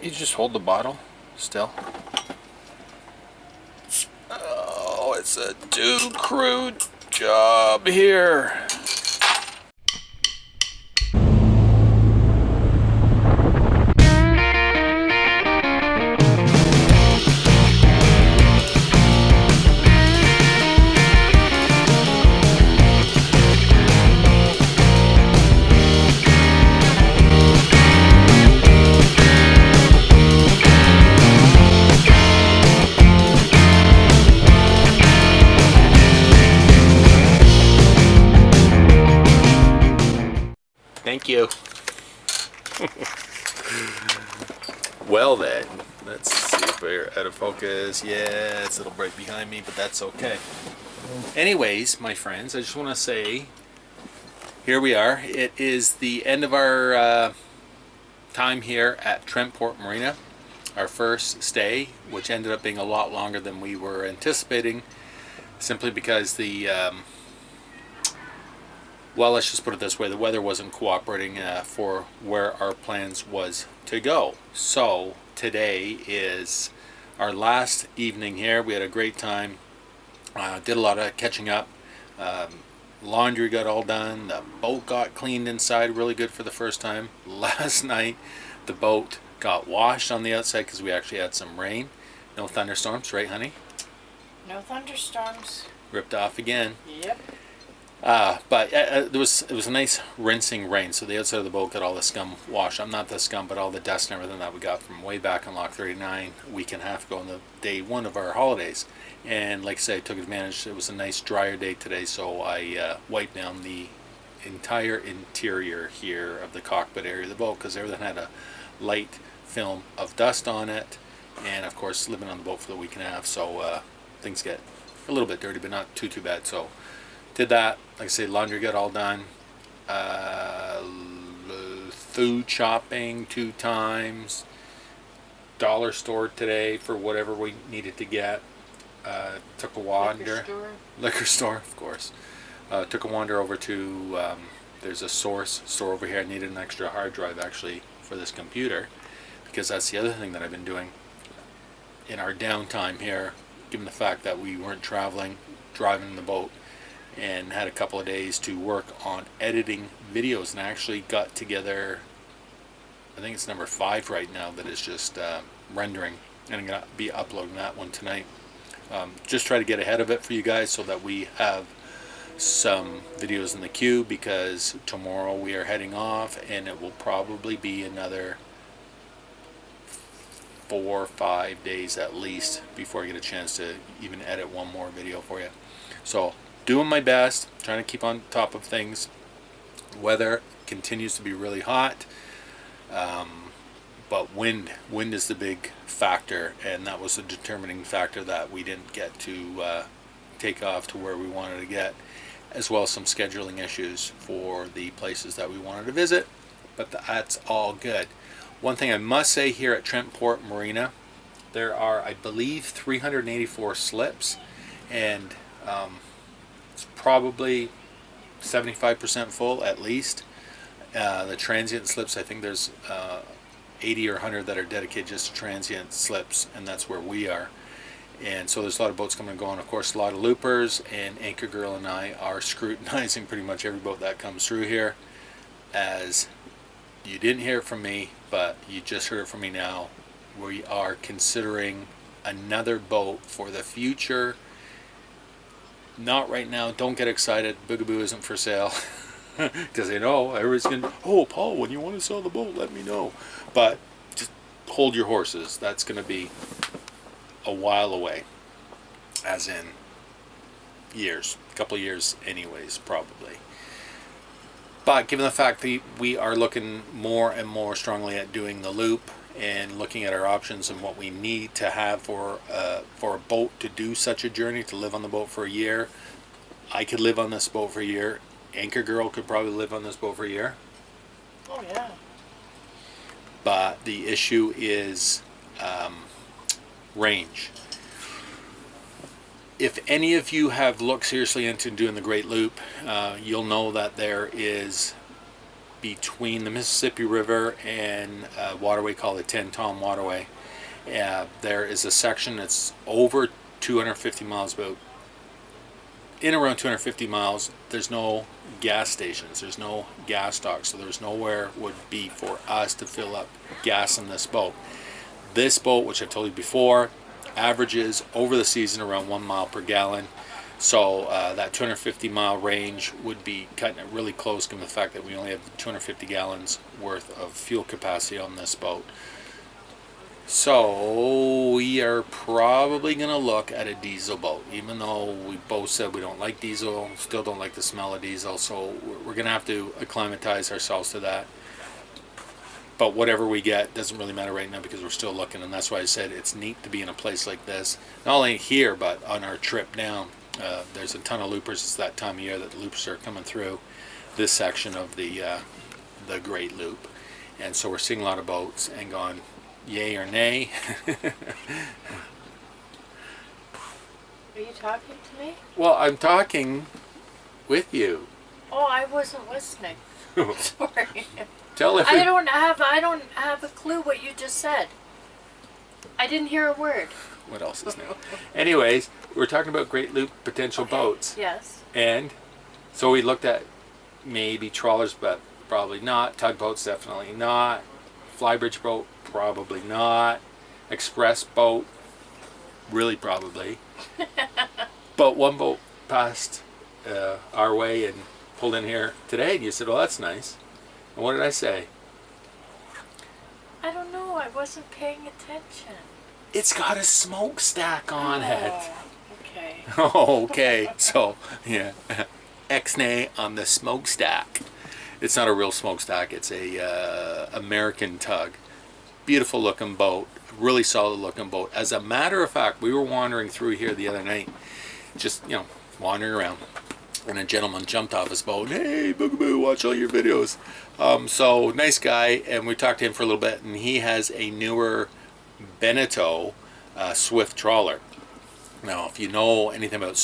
You just hold the bottle still. Oh, it's a too crude job here. Thank you. Well then, let's see if we're out of focus. Yeah, it's a little bright behind me, but that's okay. Anyways, my friends, I just want to say, here we are. It is the end of our time here at Trentport Marina. Our first stay, which ended up being a lot longer than we were anticipating, simply because well, let's just put it this way, the weather wasn't cooperating for where our plans was to go. So today is our last evening here. We had a great time, did a lot of catching up, laundry got all done, the boat got cleaned inside really good for the first time. Last night the boat got washed on the outside because we actually had some rain. No thunderstorms, right honey? No thunderstorms. Ripped off again. Yep. But it was a nice rinsing rain, so the outside of the boat got all the scum washed up. Not the scum, but all the dust and everything that we got from way back on Lock 39 a week and a half ago on the day one of our holidays. And like I said, I took advantage. It was a nice drier day today, so I wiped down the entire interior here of the cockpit area of the boat because everything had a light film of dust on it. And of course, living on the boat for the week and a half, so things get a little bit dirty, but not too bad. So did that. Like I say, laundry got all done. Food shopping 2 times. Dollar store today for whatever we needed to get. Took a wander. Liquor store, of course. Took a wander over to, there's a Source store over here. I needed an extra hard drive actually for this computer, because that's the other thing that I've been doing in our downtime here, given the fact that we weren't traveling, driving in the boat, and had a couple of days to work on editing videos, and I actually got together, I think it's number 5 right now that is just rendering, and I'm going to be uploading that one tonight. Just try to get ahead of it for you guys so that we have some videos in the queue, because tomorrow we are heading off and it will probably be another 4 or 5 days at least before I get a chance to even edit one more video for you. So doing my best, trying to keep on top of things. Weather continues to be really hot, but wind is the big factor, and that was a determining factor that we didn't get to take off to where we wanted to get, as well as some scheduling issues for the places that we wanted to visit, but that's all good. One thing I must say here at Trentport Marina, there are, I believe, 384 slips, and it's probably 75% full at least. The transient slips, I think there's 80 or 100 that are dedicated just to transient slips, and that's where we are. And so there's a lot of boats coming and going. Of course, a lot of loopers, and Anchor Girl and I are scrutinizing pretty much every boat that comes through here. As you didn't hear it from me, but you just heard it from me now, we are considering another boat for the future. Not right now. Don't get excited. Boogaboo isn't for sale. Because they know everybody's going to, oh, Paul, when you want to sell the boat, let me know. But just hold your horses. That's going to be a while away. As in years. A couple of years anyways, probably. But given the fact that we are looking more and more strongly at doing the loop and looking at our options and what we need to have for a boat to do such a journey, to live on the boat for a year. I could live on this boat for a year. Anchor Girl could probably live on this boat for a year. Oh yeah. But the issue is range. If any of you have looked seriously into doing the Great Loop, you'll know that there is between the Mississippi River and a waterway called the Tenn-Tom Waterway. There is a section that's over 250 miles, about in around 250 miles. There's no gas stations, there's no gas stocks, so there's nowhere would be for us to fill up gas in this boat. This boat, which I've told you before, averages over the season around 1 mile per gallon. So that 250 mile range would be cutting it really close, given the fact that we only have 250 gallons worth of fuel capacity on this boat. So we are probably going to look at a diesel boat, even though we both said we don't like diesel, still don't like the smell of diesel. So we're going to have to acclimatize ourselves to that. But whatever we get doesn't really matter right now, because we're still looking, and that's why I said it's neat to be in a place like this. Not only here, but on our trip down. There's a ton of loopers. It's that time of year that the loopers are coming through this section of the Great Loop, and so we're seeing a lot of boats and going, yay or nay. Are you talking to me? Well, I'm talking with you. Oh, I wasn't listening. Sorry. Tell if I don't have a clue what you just said. I didn't hear a word. What else is new? Anyways, we're talking about Great Loop potential boats. Yes. And so we looked at maybe trawlers, but probably not. Tugboats, definitely not. Flybridge boat, probably not. Express boat, really probably. But one boat passed our way and pulled in here today, and you said, well, that's nice. And what did I say? I don't know. I wasn't paying attention. It's got a smokestack on it. Okay. Oh, okay. So, yeah. X-nay on the smokestack. It's not a real smokestack. It's a American tug. Beautiful looking boat. Really solid looking boat. As a matter of fact, we were wandering through here the other night. Just, wandering around. And a gentleman jumped off his boat. Hey, Boogaboo, watch all your videos. So, nice guy. And we talked to him for a little bit. And he has a newer Beneteau Swift trawler. Now, if you know anything about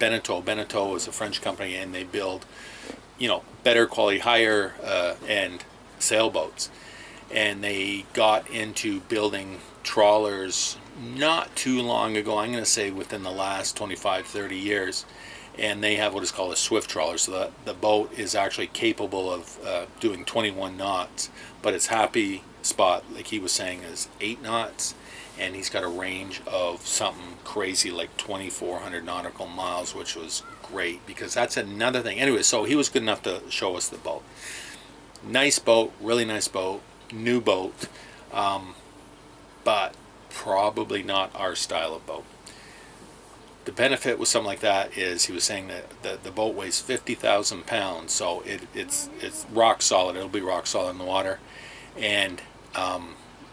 Beneteau is a French company, and they build, better quality, higher end sailboats. And they got into building trawlers not too long ago. I'm going to say within the last 25, 30 years. And they have what is called a Swift trawler. So the boat is actually capable of doing 21 knots, but its happy spot, like he was saying, is 8 knots, and he's got a range of something crazy like 2,400 nautical miles, which was great, because that's another thing. Anyway, so he was good enough to show us the boat. Nice boat, really nice boat, new boat, but probably not our style of boat. The benefit with something like that is, he was saying that the boat weighs 50,000 pounds, so it's rock solid. It'll be rock solid in the water, and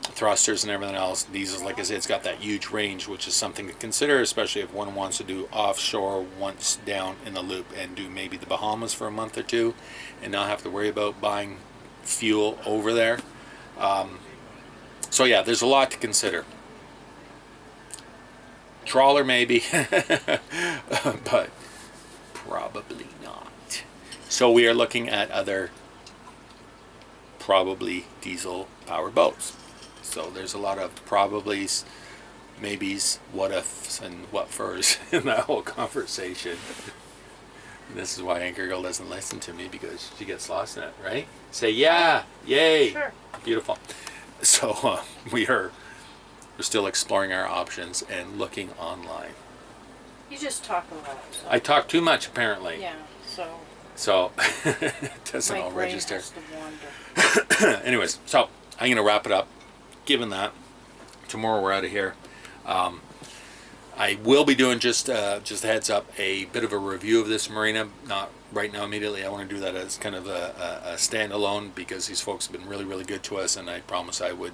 thrusters and everything else. Diesels, like I said, it's got that huge range, which is something to consider, especially if one wants to do offshore once down in the loop and do maybe the Bahamas for a month or two and not have to worry about buying fuel over there. So yeah, there's a lot to consider. Trawler maybe, but probably not. So we are looking at other probably diesel powered boats. So there's a lot of probablys, maybes, what ifs, and what furs in that whole conversation. And this is why Anchor Girl doesn't listen to me, because she gets lost in it, right? Say yeah, yay, Sure. Beautiful. So we're still exploring our options and looking online. You just talk a lot. So. I talk too much, apparently. Yeah. So it doesn't my all brain register. has to wander. Anyways, so I'm going to wrap it up. Given that, tomorrow we're out of here. I will be doing, just a heads up, a bit of a review of this marina. Not right now immediately. I want to do that as kind of a standalone, because these folks have been really, really good to us, and I promised I would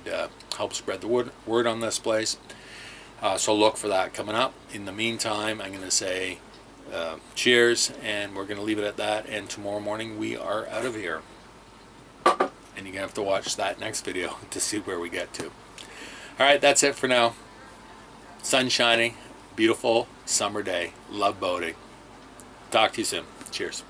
help spread the word on this place. So look for that coming up. In the meantime, I'm going to say cheers, and we're going to leave it at that. And tomorrow morning we are out of here. And you're going to have to watch that next video to see where we get to. All right, that's it for now. Sun shining, beautiful summer day. Love boating. Talk to you soon. Cheers.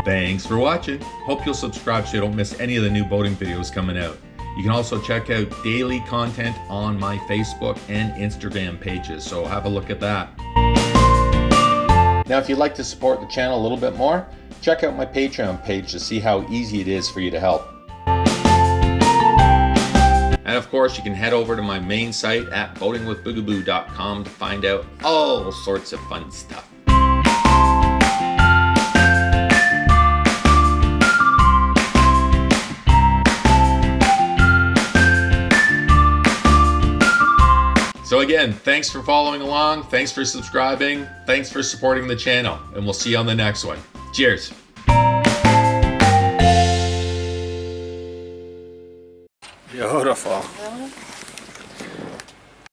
Thanks for watching. Hope you'll subscribe so you don't miss any of the new boating videos coming out. You can also check out daily content on my Facebook and Instagram pages, so have a look at that. Now, if you'd like to support the channel a little bit more, check out my Patreon page to see how easy it is for you to help. And of course, you can head over to my main site at boatingwithboogaboo.com to find out all sorts of fun stuff. So again, thanks for following along, thanks for subscribing, thanks for supporting the channel, and we'll see you on the next one. Cheers. Beautiful. Really?